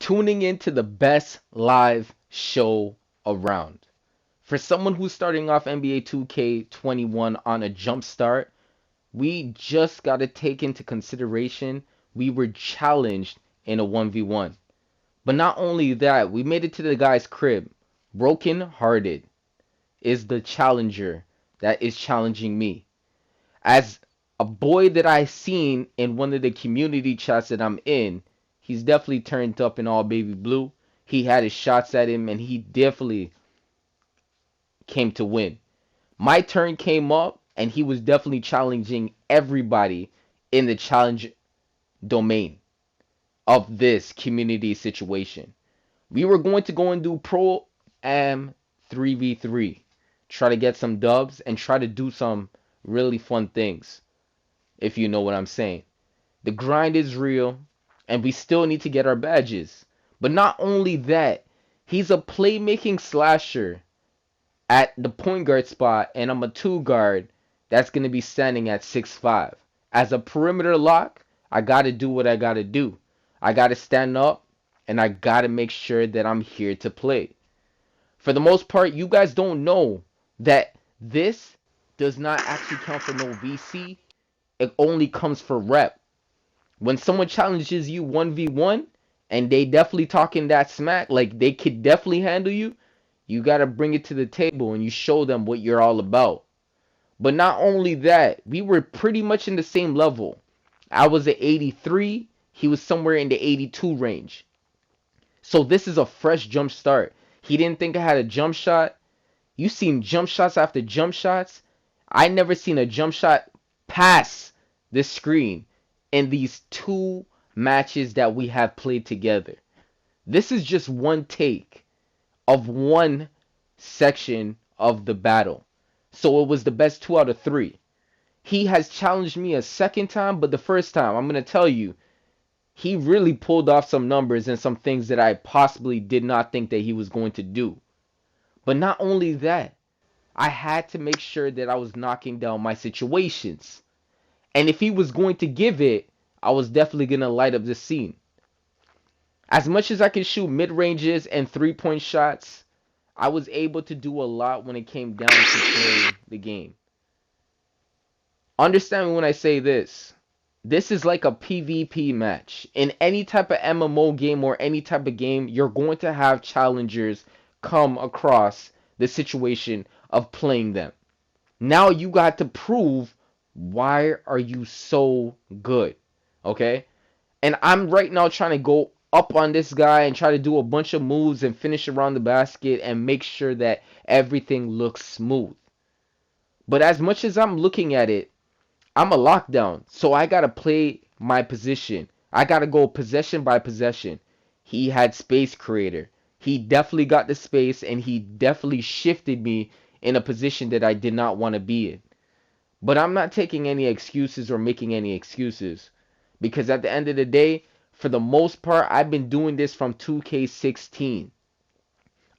tuning into the best live show around. For someone who's starting off NBA 2K21 on a jump start, we just got to take into consideration we were challenged in a 1v1. But not only that, we made it to the guy's crib. Broken Hearted is the challenger that is challenging me. As a boy that I seen in one of the community chats that I'm in, he's definitely turned up in all baby blue. He had his shots at him and he definitely came to win. My turn came up and he was definitely challenging everybody in the challenge domain of this community situation. We were going to go and do Pro Am 3v3, try to get some dubs and try to do some really fun things, if you know what I'm saying. The grind is real, and we still need to get our badges. But not only that, he's a playmaking slasher at the point guard spot, and I'm a two guard that's going to be standing at 6'5". As a perimeter lock, I got to do what I got to do. I got to stand up, and I got to make sure that I'm here to play. For the most part, you guys don't know that this does not actually count for no VC. It only comes for rep. When someone challenges you 1v1 and they definitely talking that smack, like they could definitely handle you, you got to bring it to the table and you show them what you're all about. But not only that, we were pretty much in the same level. I was at 83, he was somewhere in the 82 range. So this is a fresh jump start. He didn't think I had a jump shot. You seen jump shots after jump shots. I never seen a jump shot pass this screen in these two matches that we have played together. This is just one take of one section of the battle. So it was the best 2 out of 3. He has challenged me a second time, but the first time, I'm going to tell you, he really pulled off some numbers and some things that I possibly did not think that he was going to do. But not only that, I had to make sure that I was knocking down my situations. And if he was going to give it, I was definitely going to light up the scene. As much as I can shoot mid-ranges and three-point shots, I was able to do a lot when it came down to playing the game. Understand me when I say this. This is like a PvP match. In any type of MMO game or any type of game, you're going to have challengers come across the situation of playing them. Now you got to prove why are you so good, okay? And I'm right now trying to go up on this guy and try to do a bunch of moves and finish around the basket and make sure that everything looks smooth. But as much as I'm looking at it, I'm a lockdown, so I gotta play my position. I gotta go possession by possession. He had space creator. He definitely got the space and he definitely shifted me in a position that I did not want to be in. But I'm not taking any excuses or making any excuses. Because at the end of the day, for the most part, I've been doing this from 2K16.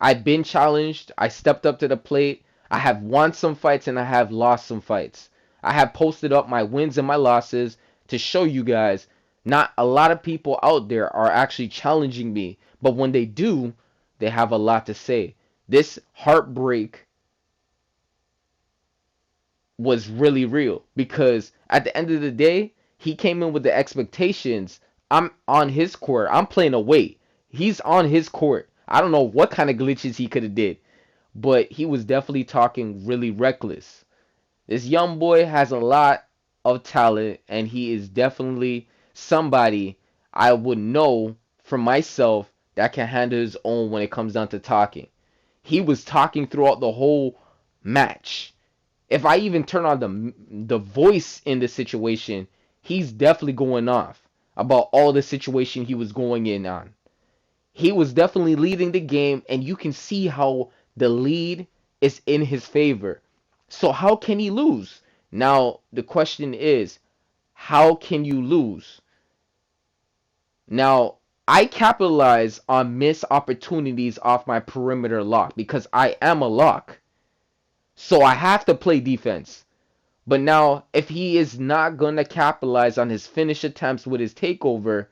I've been challenged. I stepped up to the plate. I have won some fights and I have lost some fights. I have posted up my wins and my losses to show you guys not a lot of people out there are actually challenging me. But when they do, they have a lot to say. This heartbreak was really real because at the end of the day, he came in with the expectations. I'm on his court. I'm playing away. He's on his court. I don't know what kind of glitches he could have did, but he was definitely talking really reckless. This young boy has a lot of talent, and he is definitely somebody I would know for myself that can handle his own when it comes down to talking. He was talking throughout the whole match. If I even turn on the voice in the situation, he's definitely going off about all the situation he was going in on. He was definitely leading the game, and you can see how the lead is in his favor. So how can he lose? Now, the question is, how can you lose? Now, I capitalize on missed opportunities off my perimeter lock because I am a lock. So I have to play defense. But now, if he is not going to capitalize on his finish attempts with his takeover,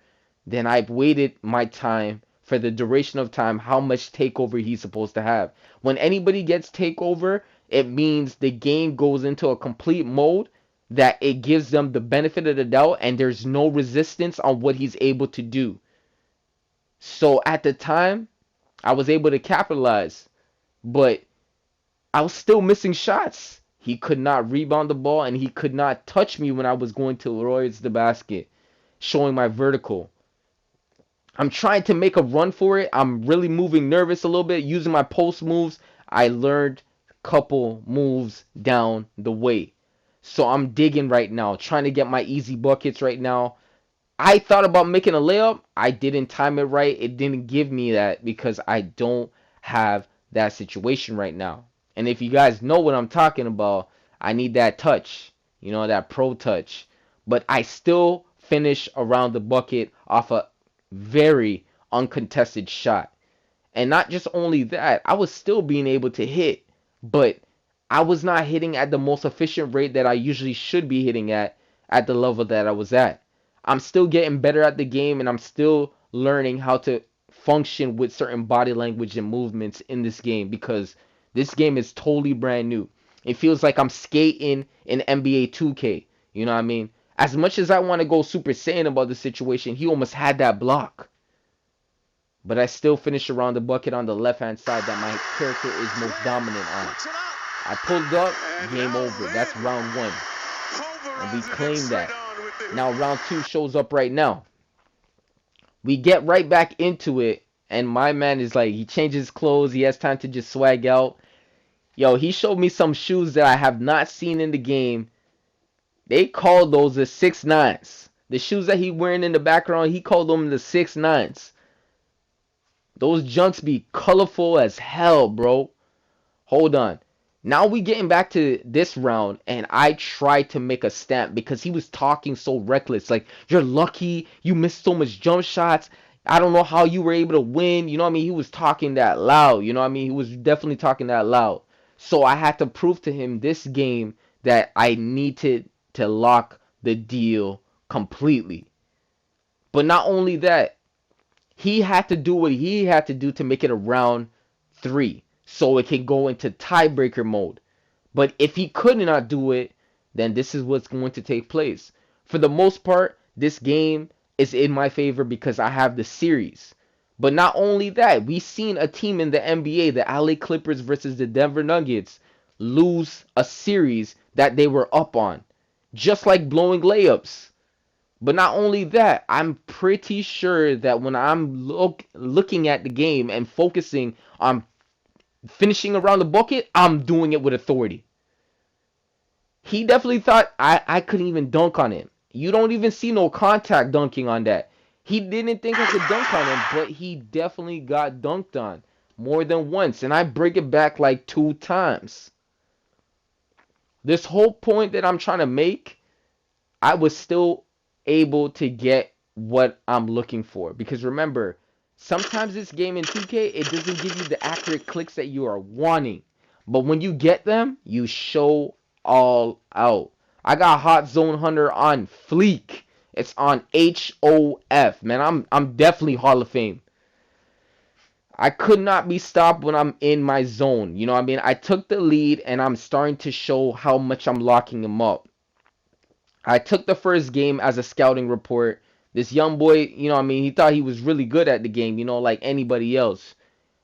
then I've waited my time for the duration of time how much takeover he's supposed to have. When anybody gets takeover, it means the game goes into a complete mode that it gives them the benefit of the doubt and there's no resistance on what he's able to do. So at the time, I was able to capitalize, but I was still missing shots. He could not rebound the ball and he could not touch me when I was going towards the basket, showing my vertical. I'm trying to make a run for it. I'm really moving nervous a little bit, using my post moves. I learned a couple moves down the way. So I'm digging right now, trying to get my easy buckets right now. I thought about making a layup. I didn't time it right. It didn't give me that because I don't have that situation right now. And if you guys know what I'm talking about, I need that touch, that pro touch. But I still finish around the bucket off a very uncontested shot. And not just only that, I was still being able to hit, but I was not hitting at the most efficient rate that I usually should be hitting at the level that I was at. I'm still getting better at the game and I'm still learning how to function with certain body language and movements in this game because this game is totally brand new. It feels like I'm skating in NBA 2K. You know what I mean? As much as I want to go Super Saiyan about the situation, he almost had that block. But I still finish around the bucket on the left-hand side that my character is most dominant on. I pulled up, game over. That's round one. And we claim that. Now round two shows up right now. We get right back into it. And my man is like, he changes clothes. He has time to just swag out. Yo, he showed me some shoes that I have not seen in the game. They called those the 6'9s. The shoes that he wearing in the background, he called them the 6'9s. Those junks be colorful as hell, bro. Hold on. Now we getting back to this round, and I tried to make a stamp because he was talking so reckless. Like, you're lucky, you missed so much jump shots. I don't know how you were able to win. You know what I mean? He was talking that loud. You know what I mean? He was definitely talking that loud. So I had to prove to him this game that I needed to lock the deal completely. But not only that, he had to do what he had to do to make it a round three so it can go into tiebreaker mode. But if he could not do it, then this is what's going to take place. For the most part, this game is in my favor because I have the series. But not only that, we've seen a team in the NBA, the LA Clippers versus the Denver Nuggets, lose a series that they were up on. Just like blowing layups. But not only that, I'm pretty sure that when I'm looking at the game and focusing on finishing around the bucket, I'm doing it with authority. He definitely thought I couldn't even dunk on him. You don't even see no contact dunking on that. He didn't think I could dunk on him, but he definitely got dunked on more than once. And I break it back like 2 times. This whole point that I'm trying to make, I was still able to get what I'm looking for. Because remember, sometimes this game in 2K, it doesn't give you the accurate clicks that you are wanting. But when you get them, you show all out. I got Hot Zone Hunter on fleek. It's on HOF. Man, I'm definitely Hall of Fame. I could not be stopped when I'm in my zone. You know what I mean? I took the lead and I'm starting to show how much I'm locking him up. I took the first game as a scouting report. This young boy, you know what I mean, he thought he was really good at the game, like anybody else.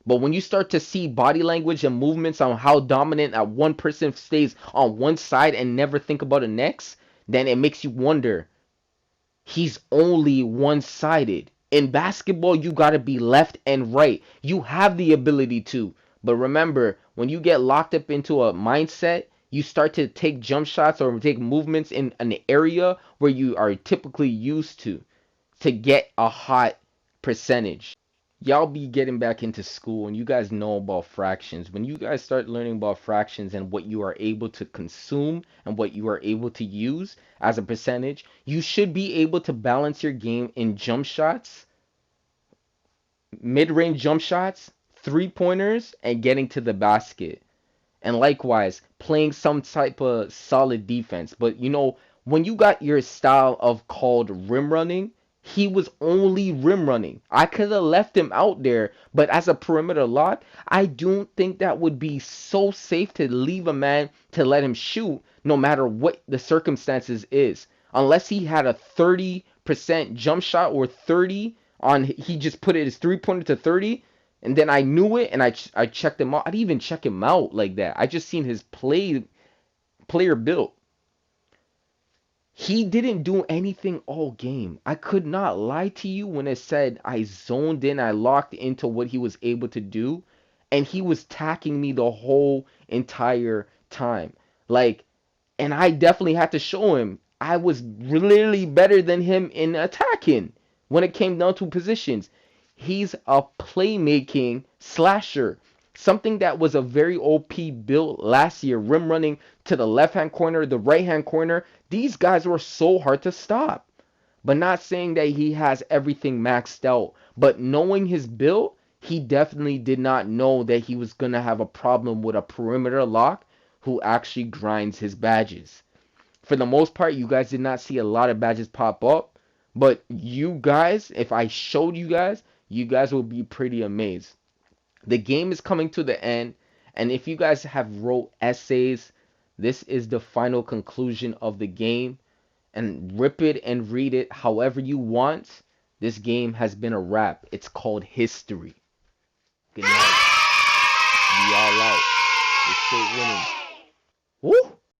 But when you start to see body language and movements on how dominant that one person stays on one side and never think about the next, then it makes you wonder, he's only one-sided. In basketball, you got to be left and right. You have the ability to. But remember, when you get locked up into a mindset, you start to take jump shots or take movements in an area where you are typically used to get a hot percentage. Y'all be getting back into school and you guys know about fractions. When you guys start learning about fractions and what you are able to consume and what you are able to use as a percentage, you should be able to balance your game in jump shots, mid-range jump shots, three-pointers, and getting to the basket. And likewise, playing some type of solid defense. But when you got your style of called rim running, He was only rim running. I could have left him out there, but as a perimeter lock, I don't think that would be so safe to leave a man to let him shoot no matter what the circumstances is. Unless he had a 30% jump shot or 30 on he just put it his three-pointer to 30 and then I knew it and I checked him out. I didn't even check him out like that. I just seen his player build. He didn't do anything all game. I could not lie to you when it said I zoned in, I locked into what he was able to do, and he was tacking me the whole entire time. Like, and I definitely had to show him I was literally better than him in attacking when it came down to positions. He's a playmaking slasher. Something that was a very OP build last year, rim running to the left hand corner, the right hand corner. These guys were so hard to stop. But not saying that he has everything maxed out. But knowing his build, he definitely did not know that he was going to have a problem with a perimeter lock who actually grinds his badges. For the most part, you guys did not see a lot of badges pop up. But you guys, if I showed you guys will be pretty amazed. The game is coming to the end, and if you guys have wrote essays, this is the final conclusion of the game. And rip it and read it however you want. This game has been a wrap. It's called history. Good night. Be all out. We're straight winning. Woo!